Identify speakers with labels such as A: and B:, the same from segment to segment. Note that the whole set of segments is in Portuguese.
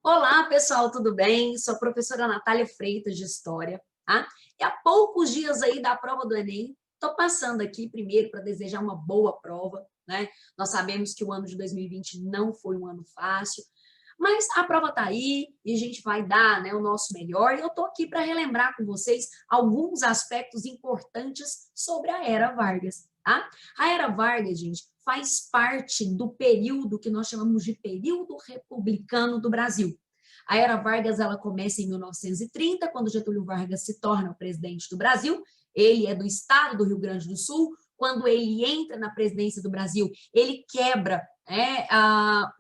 A: Olá, pessoal, tudo bem? Sou a professora Natália Freitas, de História, tá? E há poucos dias aí da prova do Enem, estou passando aqui primeiro para desejar uma boa prova, né? Nós sabemos que o ano de 2020 não foi um ano fácil, mas a prova está aí e a gente vai dar, né, o nosso melhor. E eu estou aqui para relembrar com vocês alguns aspectos importantes sobre a Era Vargas, tá? A Era Vargas, gente, faz parte do período que nós chamamos de período republicano do Brasil. A Era Vargas ela começa em 1930, quando Getúlio Vargas se torna o presidente do Brasil. Ele é do estado do Rio Grande do Sul. Quando ele entra na presidência do Brasil, ele quebra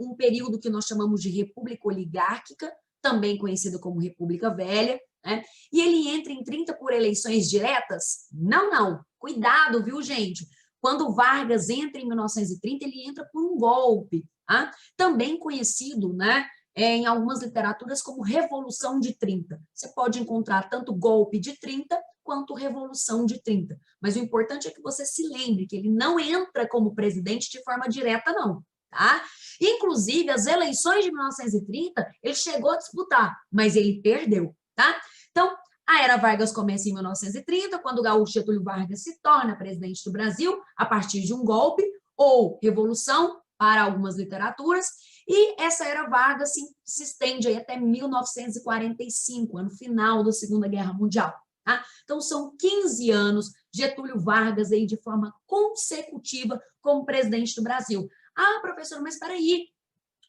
A: um período que nós chamamos de República Oligárquica, também conhecida como República Velha, né? E ele entra em 30 por eleições diretas? Não, não. Cuidado, viu, gente? Quando Vargas entra em 1930, ele entra por um golpe, tá? Também conhecido, né, em algumas literaturas como Revolução de 30. Você pode encontrar tanto golpe de 30 quanto Revolução de 30. Mas o importante é que você se lembre que ele não entra como presidente de forma direta, não. Tá? Inclusive, as eleições de 1930, ele chegou a disputar, mas ele perdeu. Tá? Então, a Era Vargas começa em 1930, quando o gaúcho Getúlio Vargas se torna presidente do Brasil, a partir de um golpe ou revolução, para algumas literaturas, e essa Era Vargas se estende aí até 1945, ano final da Segunda Guerra Mundial. Tá? Então, são 15 anos Getúlio Vargas aí de forma consecutiva como presidente do Brasil. Ah, professor, mas espera aí,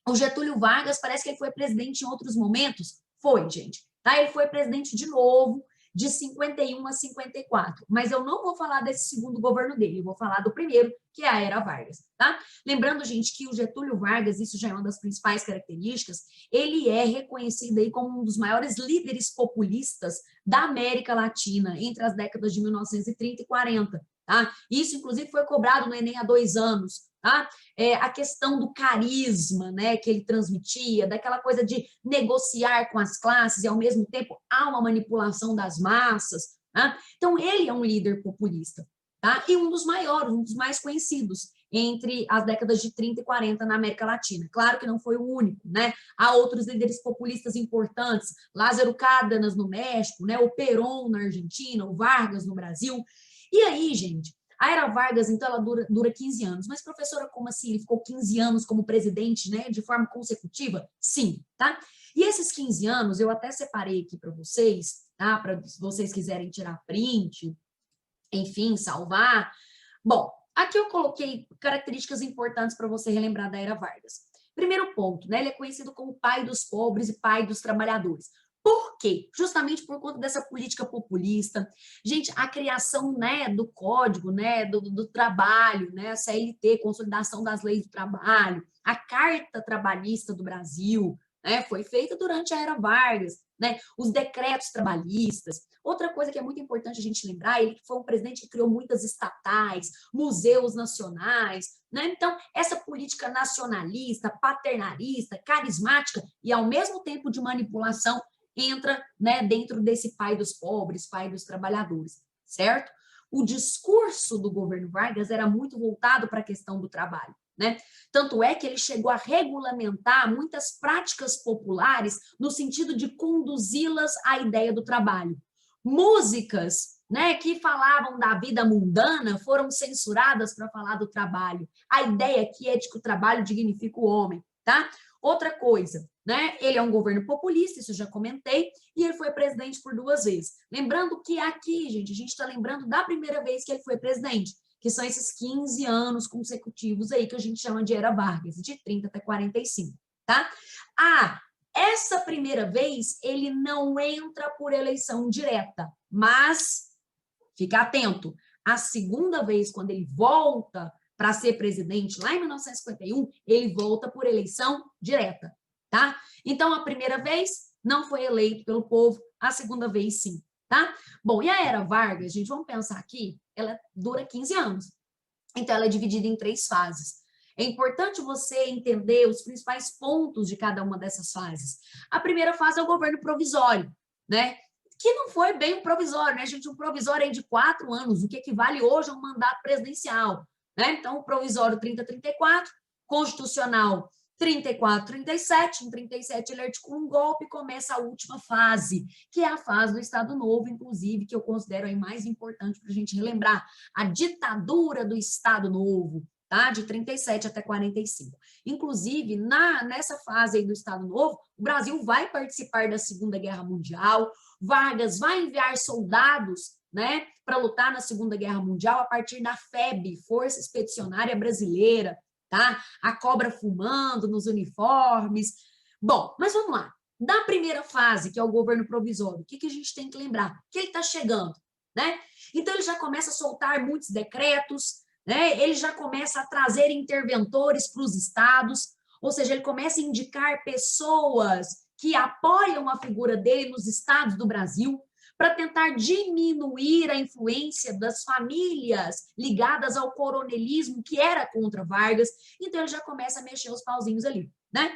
A: o Getúlio Vargas parece que ele foi presidente em outros momentos. Foi, gente. Tá? Ele foi presidente de novo, de 51 a 54. Mas eu não vou falar desse segundo governo dele, eu vou falar do primeiro, que é a Era Vargas. Tá? Lembrando, gente, que o Getúlio Vargas, isso já é uma das principais características, ele é reconhecido aí como um dos maiores líderes populistas da América Latina, entre as décadas de 1930 e 40. Tá? Isso, inclusive, foi cobrado no Enem há 2 anos. Tá? A questão do carisma, né, que ele transmitia, daquela coisa de negociar com as classes e, ao mesmo tempo, há uma manipulação das massas. Tá? Então, ele é um líder populista. Tá? E um dos maiores, um dos mais conhecidos entre as décadas de 30 e 40 na América Latina. Claro que não foi o único, né? Há outros líderes populistas importantes, Lázaro Cárdenas no México, né? O Perón na Argentina, o Vargas no Brasil. E aí, gente, a Era Vargas, então, ela dura 15 anos. Mas, professora, como assim? Ele ficou 15 anos como presidente, né, de forma consecutiva? Sim, tá? E esses 15 anos, eu até separei aqui para vocês, tá? Para se vocês quiserem tirar print, enfim, salvar. Bom, aqui eu coloquei características importantes para você relembrar da Era Vargas. Primeiro ponto, né? Ele é conhecido como pai dos pobres e pai dos trabalhadores. Por quê? Justamente por conta dessa política populista. Gente, a criação, né, do código, né, do trabalho, né, a CLT, Consolidação das Leis do Trabalho, a Carta Trabalhista do Brasil, né, foi feita durante a Era Vargas, né, os decretos trabalhistas. Outra coisa que é muito importante a gente lembrar, ele foi um presidente que criou muitas estatais, museus nacionais, né? Então, essa política nacionalista, paternalista, carismática e, ao mesmo tempo, de manipulação, entra, né, dentro desse pai dos pobres, pai dos trabalhadores, certo? O discurso do governo Vargas era muito voltado para a questão do trabalho, né? Tanto é que ele chegou a regulamentar muitas práticas populares no sentido de conduzi-las à ideia do trabalho. Músicas, né, que falavam da vida mundana foram censuradas para falar do trabalho. A ideia aqui é de que o trabalho dignifica o homem, tá? Outra coisa, né? Ele é um governo populista, isso eu já comentei, e ele foi presidente por 2 vezes. Lembrando que aqui, gente, a gente está lembrando da primeira vez que ele foi presidente, que são esses 15 anos consecutivos aí que a gente chama de Era Vargas, de 30 até 45, tá? Ah, essa primeira vez ele não entra por eleição direta, mas fica atento. A segunda vez, quando ele volta para ser presidente, lá em 1951, ele volta por eleição direta, tá? Então, a primeira vez não foi eleito pelo povo, a segunda vez sim, tá? Bom, e a Era Vargas, gente, vamos pensar aqui, ela dura 15 anos. Então, ela é dividida em 3 fases. É importante você entender os principais pontos de cada uma dessas fases. A primeira fase é o governo provisório, né? Que não foi bem um provisório, né, gente? Um provisório aí de 4 anos, o que equivale hoje a um mandato presidencial, né? Então, o provisório 30-34, constitucional 34, 37, em 37 ele articula um golpe e começa a última fase, que é a fase do Estado Novo, inclusive, que eu considero aí mais importante para a gente relembrar, a ditadura do Estado Novo, tá? De 37 até 45. Inclusive, nessa fase aí do Estado Novo, o Brasil vai participar da Segunda Guerra Mundial, Vargas vai enviar soldados, né, para lutar na Segunda Guerra Mundial a partir da FEB, Força Expedicionária Brasileira, tá? A cobra fumando nos uniformes. Bom, mas vamos lá. Da primeira fase, que é o governo provisório, o que a gente tem que lembrar? Que ele está chegando, né? Então, ele já começa a soltar muitos decretos, né? Ele já começa a trazer interventores para os estados, ou seja, ele começa a indicar pessoas que apoiam a figura dele nos estados do Brasil, para tentar diminuir a influência das famílias ligadas ao coronelismo que era contra Vargas. Então, ele já começa a mexer os pauzinhos ali, né?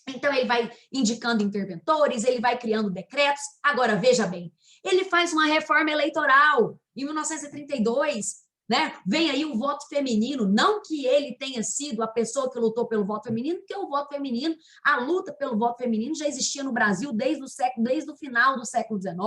A: Então, ele vai indicando interventores, ele vai criando decretos. Agora, veja bem, ele faz uma reforma eleitoral em 1932, né? Vem aí o voto feminino, não que ele tenha sido a pessoa que lutou pelo voto feminino, porque o voto feminino, a luta pelo voto feminino já existia no Brasil desde o final do século XIX,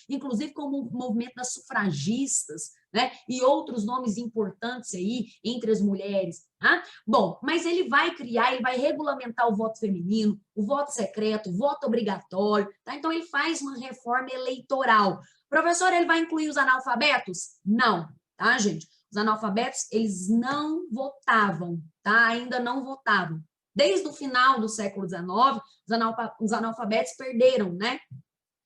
A: inclusive como o movimento das sufragistas, né? E outros nomes importantes aí entre as mulheres. Tá? Bom, mas ele vai criar, ele vai regulamentar o voto feminino, o voto secreto, o voto obrigatório, tá? Então ele faz uma reforma eleitoral. Professor, ele vai incluir os analfabetos? Não, tá, gente? Os analfabetos, eles não votavam, tá? Ainda não votavam. Desde o final do século XIX, os analfabetos perderam, né,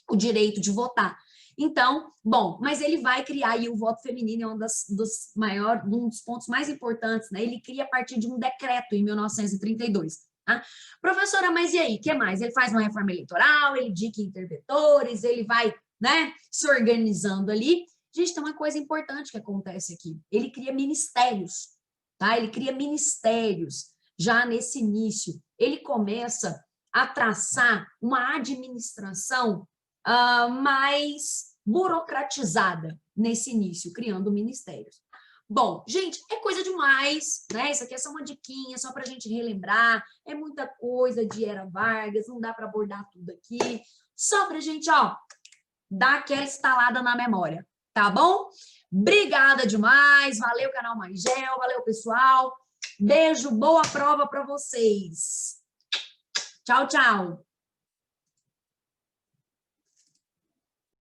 A: o direito de votar. Então, bom, mas ele vai criar aí o voto feminino, é um dos pontos mais importantes, né? Ele cria a partir de um decreto em 1932. Tá? Professora, mas e aí, o que mais? Ele faz uma reforma eleitoral, ele indica interventores, ele vai, né, se organizando ali. Gente, tem uma coisa importante que acontece aqui. Ele cria ministérios, tá? Ele cria ministérios já nesse início. Ele começa a traçar uma administração mais burocratizada nesse início, criando ministérios. Bom, gente, é coisa demais, né? Isso aqui é só uma diquinha, só para a gente relembrar. É muita coisa de Era Vargas, não dá para abordar tudo aqui. Só para a gente, ó, dar aquela instalada na memória, tá bom? Obrigada demais, valeu, canal Magel, valeu, pessoal. Beijo, boa prova para vocês. Tchau, tchau.